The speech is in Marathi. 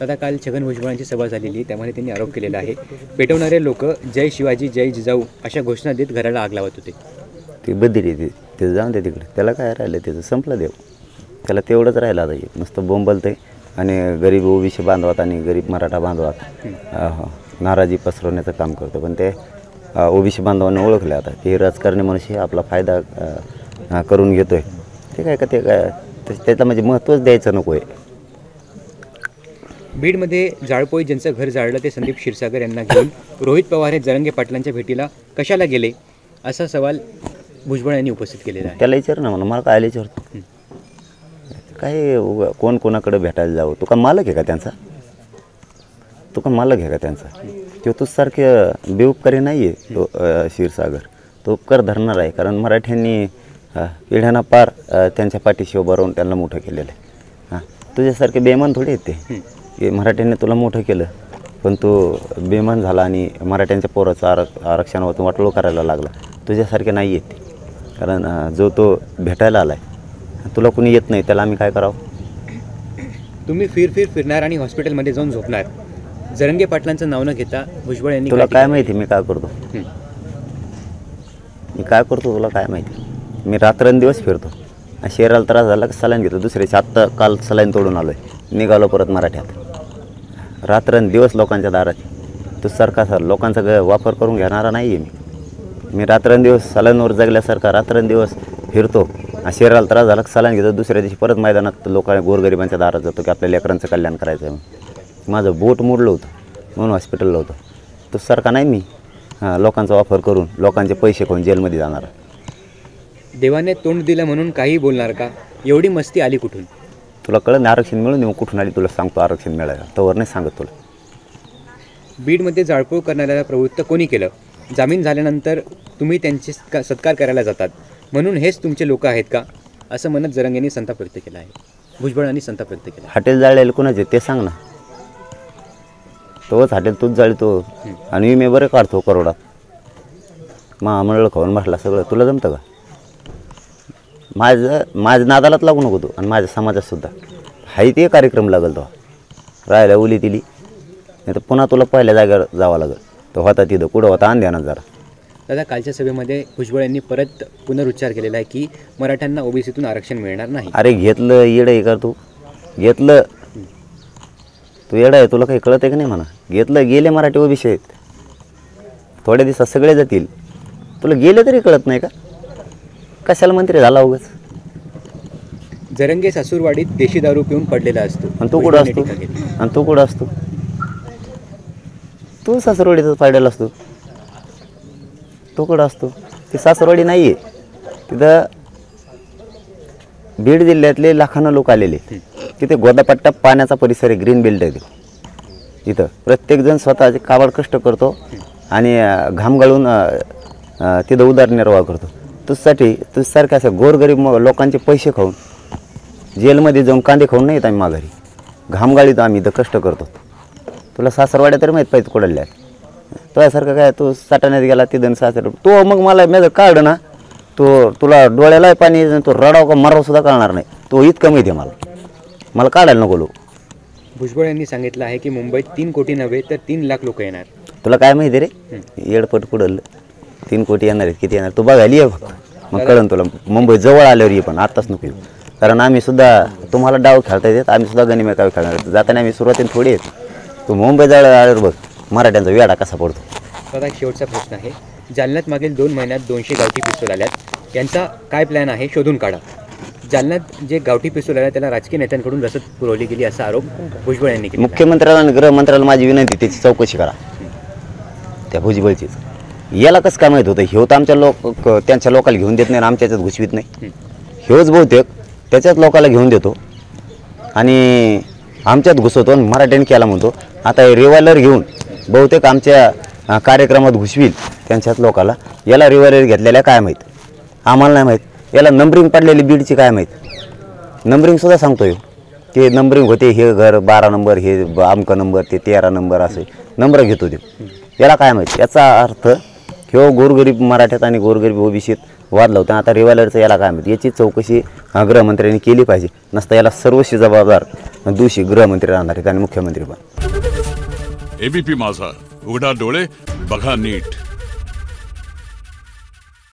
आता काल छगन भुजबळांची सभा झालेली, त्यामध्ये त्यांनी आरोप केलेला आहे, पेटवणारे लोक जय शिवाजी जय जिजाऊ अशा घोषणा देत घराला आग लावत होते. ती बदली ते जाऊन दे तिकडे, त्याला काय राहिलं, त्याचं संपलं देव, त्याला तेवढंच राहिलं. आता नुसतं बोंबलतंय आणि गरीब ओबीसी बांधवात आणि गरीब मराठा बांधवात नाराजी पसरवण्याचं काम करतो. पण ते ओबीसी बांधवांनी ओळखले आता ते राजकारणी मनुष्य आपला फायदा करून घेतोय. ते काय का ते काय त्याला म्हणजे महत्त्वच द्यायचं नको आहे. बीडमध्ये जाळपोळी ज्यांचं घर जाळलं ते संदीप क्षीरसागर यांना घेऊन रोहित पवार हे जरांगे पाटलांच्या भेटीला कशाला गेले असा सवाल भुजबळ यांनी उपस्थित केलेला आहे. त्याला विचार ना, मला काय विचारतो काय कोण कोणाकडे भेटायला जावं? तू का मालक आहे का त्यांचा? तू का मालक आहे का त्यांचा? तो तुझसारखे बेउपकारी नाही आहे तो क्षीरसागर. तो उपकार धरणार आहे, कारण मराठ्यांनी पिढ्यांना पार त्यांच्या पाठीशी उभं राहून त्यांना मोठं केलेलं आहे. तुझ्यासारखे बेमान थोडे आहेत ते की मराठ्यांनी तुला मोठं केलं पण तो बेमान झाला आणि मराठ्यांच्या पोराचं आरक्षणावर वाटोळ करायला लागला. तुझ्यासारखे नाही आहेत ते, कारण जो तो भेटायला आला आहे, तुला कुणी येत नाही, त्याला आम्ही काय करावं? तुम्ही फिरणार आणि हॉस्पिटलमध्ये जाऊन झोपणार. जरांगे पाटलांचं नाव न घेता भुजबळ यांनी तुला काय माहिती मी काय करतो? मी काय करतो तुला काय माहिती? मी रात्रंदिवस फिरतो. शहराला त्रास झाला की सलाईन घेतो. दुसऱ्याची आत्ता काल सलाईन तोडून आलो आहे, निघालो परत मराठ्यात. रात्रंदिवस लोकांच्या दारात. तू सारखा लोकांचा वापर करून घेणारा नाही आहे मी रात्रंदिवस सलाईनवर जगल्यासारखा रात्रंदिवस फिरतो. शहराला त्रास झाला की सलाईन घेतो. दुसऱ्या दिवशी परत मैदानात लोकांना गोरगरिबांच्या दारात जातो की आपल्या लेकरांचं कल्याण करायचं आहे. माझं बोट मोडलं होतं म्हणून हॉस्पिटलला होतं. तो सारखा नाही मी लोकांचा वापर करून लोकांचे पैसे खाऊन जेलमध्ये जाणार. देवाने तोंड दिलं म्हणून काही बोलणार का? एवढी मस्ती आली कुठून? तुला कळलं नाही आरक्षण मिळून येऊ कुठून आली? तुला सांगतो आरक्षण मिळालं तोवर नाही सांगत तुला. बीडमध्ये जाळपोळ करणाऱ्याला प्रवृत्त कोणी केलं? जामीन झाल्यानंतर तुम्ही त्यांचे सत्कार करायला जातात म्हणून हेच तुमचे लोक आहेत का, असं म्हणत जरांगेंनी संताप व्यक्त केला आहे. भुजबळांनी संताप व्यक्त केला. हॉटेल जाळलेलं कोणाचे ते सांग ना. तोच हॉटेल तूच जाळतो आणि मी बरे काढतो करोडात. महामंडळ खाऊन बसला सगळं. तुला जमतं का? माझ्या नादालाच लागू नको तू आणि माझ्या समाजात सुद्धा हाही ते कार्यक्रम लागेल. तो राहायला उली दिली नाही तर पुन्हा तुला पहिल्या जागेवर जावं लागेल. तो होता तिथं कुठं होता अंध्यानं जरा. दादा, कालच्या सभेमध्ये भुजबळ यांनी परत पुनरुच्चार केलेला आहे की मराठ्यांना ओबीसीतून आरक्षण मिळणार नाही. अरे घेतलं येडं आहे का तू? घेतलं तू येडं आहे? तुला काही कळत आहे का नाही म्हणा? घेतलं गेले मराठी ओबीसी आहेत. थोड्या दिवसात सगळे जातील. तुला गेले तरी कळत नाही का? कशाला मंत्री झाला उगाच? जरंगे सासूरवाडीत देशी दारू पिऊन पडलेला असतो आणि तू कुठं असतो? आणि तू कुठं असतो? तू सासूरवाडीतच पडलेला असतो. तो कुठं असतो? ती सासूरवाडी नाही आहे. तिथं बीड जिल्ह्यातले लाखांना लोक आलेले. तिथे गोदापट्टा पाण्याचा परिसर आहे, ग्रीन बेल्ट आहे. तिथं प्रत्येकजण स्वतःचे काबाड कष्ट करतो आणि घाम गाळून तिथं उदरनिर्वाह करतो. तुझ्यासारख्या असं गोरगरीब लोकांचे पैसे खाऊन जेलमध्ये जाऊन कांदे खाऊन नाही येत आम्ही माघारी. घामगाळीत आम्ही इथं कष्ट करतो. तुला सासरवाड्या तरी माहीत पाहिजे कुठल्या. तुझ्यासारखं काय तू साठाण्यात गेला तिथं सासर तो मग मला माझं काढ ना. तुला डोळ्याला पाणी तो रडाव का मराव सुद्धा कळणार नाही. तो इतकं माहिती आहे मला काढायला नको लोक. भुजबळ यांनी सांगितलं आहे की मुंबईत 3 कोटी नव्हे तर 3 लाख लोक येणार. तुला काय माहिती रे? येडपट कुडल 3 कोटी येणार आहेत. किती येणार तू बघायला ये फक्त, मग कळन तुला. मुंबई जवळ आल्यावर ये, पण आत्ताच नको येऊ. कारण आम्ही सुद्धा तुम्हाला डाव खेळता येतात. आम्ही सुद्धा गनिमे काय खेळणार. जाताना आम्ही सुरुवातीला थोडी आहेत. तू मुंबई जवळ आल्यावर बघ मराठ्यांचा वेडा कसा पडतो. आता एक शेवटचा प्रश्न आहे. जालन्यात मागील 2 महिन्यात 200 गावठी पिस्तूल आल्यात. यांचा काय प्लॅन आहे शोधून काढा. जालन्यात जे गावठी पिस्तूल आल्या त्याला राजकीय नेत्यांकडून रसद पुरवली गेली असा आरोप भुजबळ यांनी केला. मुख्यमंत्र्याला आणि गृहमंत्र्याला माझी विनंती त्याची चौकशी करा त्या भुजबळचीच. याला कसं काय माहीत होतं? ह्यो तर आमच्या त्यांच्या लोकाला घेऊन देत नाही, आमच्या याच्यात घुसवीत नाही. ह्योच बहुतेक त्याच्याच लोकाला घेऊन देतो आणि आमच्यात घुसवतो आणि मराठ्याने केला म्हणतो. आता रिव्हॉल्वर घेऊन बहुतेक आमच्या कार्यक्रमात घुसवील त्यांच्याच लोकाला. याला रिव्हॉल्वर घेतलेल्या काय माहीत? आम्हाला नाही माहीत. याला नंबरिंग पडलेली बीडची काय माहीत? नंबरिंगसुद्धा सांगतो येऊ. ते नंबरिंग होते, हे घर 12 नंबर, हे आमका नंबर, ते 13 नंबर, असे नंबर घेतो ते. याला काय माहीत? याचा अर्थ ह्यो गोरगरीब मराठ्यात आणि गोरगरीब ओबीसीत वाद लावतो. आता रिव्हॉल्वरचं याला काय माहिती, याची चौकशी गृहमंत्र्यांनी केली पाहिजे. नसता याला सर्वस्वी जबाबदार दोषी गृहमंत्री राहणार आहेत आणि मुख्यमंत्री पण. एबीपी माझा, उघडा डोळे बघा नीट.